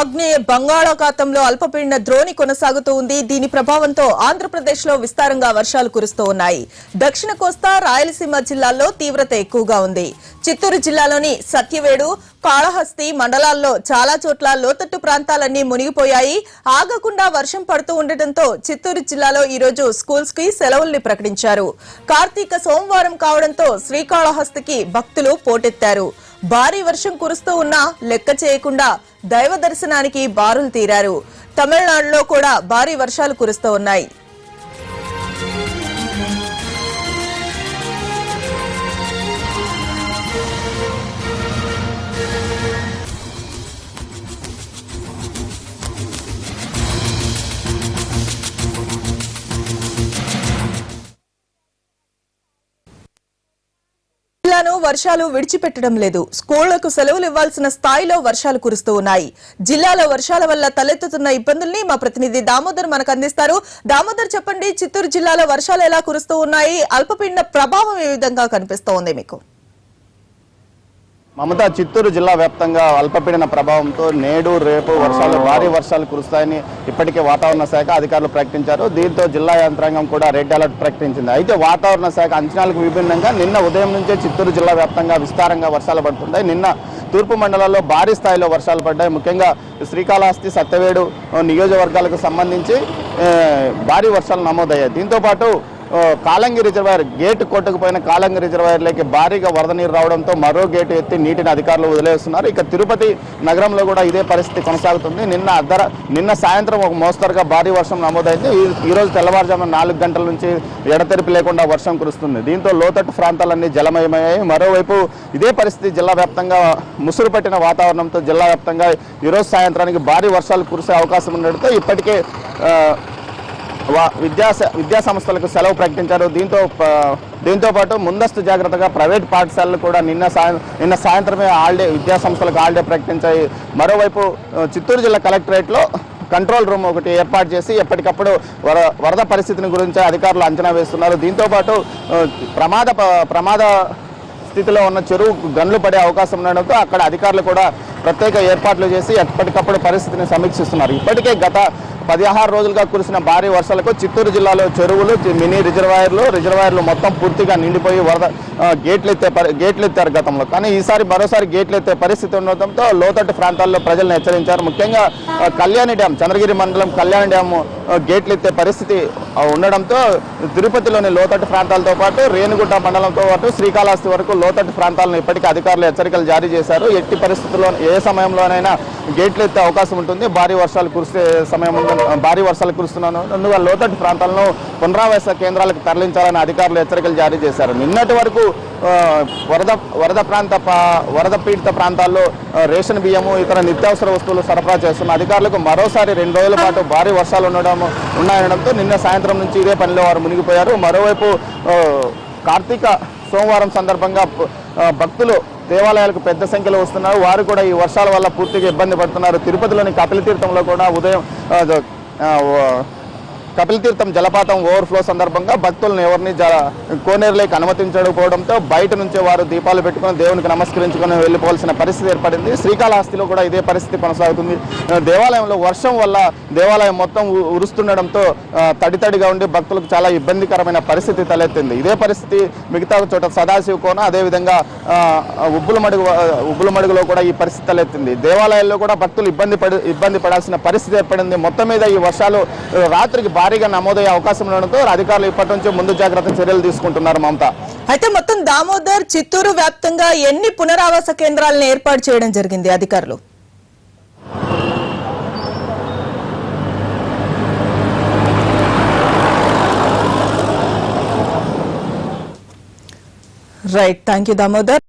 ఆగ్నేయ బంగాళాఖాతంలో అల్పపీడన ద్రోణి కొనసాగుతూ ఉంది. దీని ప్రభావంతో ఆంధ్రప్రదేశ్ లో విస్తారంగా వర్షాలు కురుస్తూ ఉన్నాయి. దక్షిణ కోస్తా రాయలసీమ జిల్లాల్లో తీవ్రత ఎక్కువగా ఉంది. చిత్తూరు జిల్లాలోని సత్యవేడు, కాళహస్తి మండలాల్లో చాలా చోట్ల లోతట్టు ప్రాంతాలన్నీ మునిగిపోయాయి. ఆగకుండా వర్షం పడుతూ ఉండటంతో చిత్తూరు జిల్లాలో ఈ రోజు స్కూల్స్ కి సెలవుల్ని ప్రకటించారు. కార్తీక సోమవారం కావడంతో శ్రీకాళహస్తికి భక్తులు పోటెత్తారు. భారీ వర్షం కురుస్తూ ఉన్నా లెక్క చేయకుండా దైవ దర్శనానికి బారులు తీరారు. తమిళనాడులో కూడా భారీ వర్షాలు కురుస్తూ ఉన్నాయి. జిల్లాను వర్షాలు విడిచిపెట్టడం లేదు. స్కూళ్లకు సెలవులు ఇవ్వాల్సిన స్థాయిలో వర్షాలు కురుస్తూ ఉన్నాయి. జిల్లాలో వర్షాల వల్ల తలెత్తుతున్న ఇబ్బందుల్ని మా ప్రతినిధి దామోదర్ మనకు అందిస్తారు. దామోదర్, చెప్పండి, చిత్తూరు జిల్లాలో వర్షాలు ఎలా కురుస్తూ ఉన్నాయి? అల్పపీడన ప్రభావం ఏ విధంగా కనిపిస్తోంది మీకు? మమతా, చిత్తూరు జిల్లా వ్యాప్తంగా అల్పపీడన ప్రభావంతో నేడు రేపు భారీ వర్షాలు కురుస్తాయని ఇప్పటికే వాతావరణ శాఖ అధికారులు ప్రకటించారు. దీంతో జిల్లా యంత్రాంగం కూడా రెడ్ అలర్ట్ ప్రకటించింది. అయితే వాతావరణ శాఖ అంచనాలకు విభిన్నంగా నిన్న ఉదయం నుంచే చిత్తూరు జిల్లా వ్యాప్తంగా విస్తారంగా వర్షాలు పడుతున్నాయి. నిన్న తూర్పు మండలాల్లో భారీ స్థాయిలో వర్షాలు పడ్డాయి. ముఖ్యంగా శ్రీకాళహస్తి, సత్యవేడు నియోజకవర్గాలకు సంబంధించి భారీ వర్షాలు నమోదయ్యాయి. దీంతోపాటు కాలంగి రిజర్వాయర్ గేటు కొట్టుకుపోయిన కాలంగి రిజర్వాయర్లోకి భారీగా వరద నీరు రావడంతో మరో గేటు ఎత్తి నీటిని అధికారులు వదిలేస్తున్నారు. ఇక తిరుపతి నగరంలో కూడా ఇదే పరిస్థితి కొనసాగుతుంది. నిన్న సాయంత్రం ఒక మోస్తరుగా భారీ వర్షం నమోదైంది. ఈరోజు తెల్లవారుజామున 4 గంటల నుంచి ఎడతెరిపి లేకుండా వర్షం కురుస్తుంది. దీంతో లోతట్టు ప్రాంతాలన్నీ జలమయమయ్యాయి. మరోవైపు ఇదే పరిస్థితి జిల్లా వ్యాప్తంగా ముసురు పట్టిన వాతావరణంతో జిల్లా వ్యాప్తంగా ఈరోజు సాయంత్రానికి భారీ వర్షాలు కురిసే అవకాశం ఉండడంతో ఇప్పటికే విద్యా సంస్థలకు సెలవు ప్రకటించారు. దీంతో పాటు ముందస్తు జాగ్రత్తగా ప్రైవేట్ పాఠశాలలు కూడా నిన్న సాయంత్రమే విద్యా సంస్థలకు హాలిడే ప్రకటించాయి. మరోవైపు చిత్తూరు జిల్లా కలెక్టరేట్లో కంట్రోల్ రూమ్ ఒకటి ఏర్పాటు చేసి ఎప్పటికప్పుడు వరద పరిస్థితిని గురించి అధికారులు అంచనా వేస్తున్నారు. దీంతోపాటు ప్రమాద స్థితిలో ఉన్న చెరువు గన్లు పడే అవకాశం ఉండడంతో అక్కడ అధికారులు కూడా ప్రత్యేక ఏర్పాట్లు చేసి ఎప్పటికప్పుడు పరిస్థితిని సమీక్షిస్తున్నారు. ఇప్పటికే గత 16 రోజులుగా కురిసిన భారీ వర్షాలకు చిత్తూరు జిల్లాలో చెరువులు, మినీ రిజర్వాయర్లు మొత్తం పూర్తిగా నిండిపోయి గేట్లు ఎత్తారు గతంలో. కానీ ఈసారి మరోసారి గేట్లు ఎత్తే పరిస్థితి ఉండడంతో లోతట్టు ప్రాంతాల్లో ప్రజలను హెచ్చరించారు. ముఖ్యంగా కళ్యాణి డ్యాం, చంద్రగిరి మండలం కళ్యాణి డ్యాం గేట్లు ఎత్తే పరిస్థితి ఉండడంతో తిరుపతిలోని లోతట్టు ప్రాంతాలతో పాటు రేణిగుంట మండలంతో పాటు శ్రీకాళహస్తి వరకు లోతట్టు ప్రాంతాలను ఇప్పటికీ అధికారులు హెచ్చరికలు జారీ చేశారు. ఎట్టి పరిస్థితుల్లో ఏ సమయంలోనైనా గేట్లు ఎత్తే అవకాశం ఉంటుంది. భారీ వర్షాలు కురుస్తున్నందువల్ల లోతట్టు ప్రాంతాలను పునరావాస కేంద్రాలకు తరలించాలని అధికారులు హెచ్చరికలు జారీ చేశారు. నిన్నటి వరకు వరద పీడిత ప్రాంతాల్లో రేషన్ బియ్యము, ఇతర నిత్యావసర వస్తువులు సరఫరా చేస్తున్న అధికారులకు మరోసారి 2 రోజుల పాటు భారీ వర్షాలు ఉన్నాయనడంతో నిన్న సాయంత్రం నుంచి ఇదే పనిలో వారు మునిగిపోయారు. మరోవైపు కార్తీక సోమవారం సందర్భంగా భక్తులు దేవాలయాలకు పెద్ద సంఖ్యలో వస్తున్నారు. వారు కూడా ఈ వర్షాల వల్ల పూర్తిగా ఇబ్బంది పడుతున్నారు. తిరుపతిలోని కపిలతీర్థంలో కూడా ఉదయం కపిలతీర్థం జలపాతం ఓవర్ఫ్లో సందర్భంగా భక్తులను ఎవరిని కోనేరులోకి అనుమతించకపోవడంతో బయట నుంచే వారు దీపాలు పెట్టుకుని దేవునికి నమస్కరించుకొని వెళ్ళిపోవాల్సిన పరిస్థితి ఏర్పడింది. శ్రీకాళహస్తిలో కూడా ఇదే పరిస్థితి కొనసాగుతుంది. దేవాలయంలో వర్షం వల్ల దేవాలయం మొత్తం ఉరుస్తుండడంతో తడితడిగా ఉండి భక్తులకు చాలా ఇబ్బందికరమైన పరిస్థితి తలెత్తింది. ఇదే పరిస్థితి మిగతా చోట సదాశివ కోన, అదేవిధంగా ఉబ్బులమడుగులో కూడా ఈ పరిస్థితి తలెత్తింది. దేవాలయాల్లో కూడా భక్తులు ఇబ్బంది పడాల్సిన పరిస్థితి ఏర్పడింది. మొత్తం మీద ఈ వర్షాలు రాత్రికి భారీగా నమోదయ్యే అవకాశం ఉండడంతో అధికారులు ఇప్పటి నుంచి ముందు జాగ్రత్త చర్యలు తీసుకుంటున్నారు. మమతా, అయితే మొత్తం దామోదర్, చిత్తూరు వ్యాప్తంగా ఎన్ని పునరావాస కేంద్రాలను ఏర్పాటు చేయడం జరిగింది అధికారులు? Right, thank you Damodar.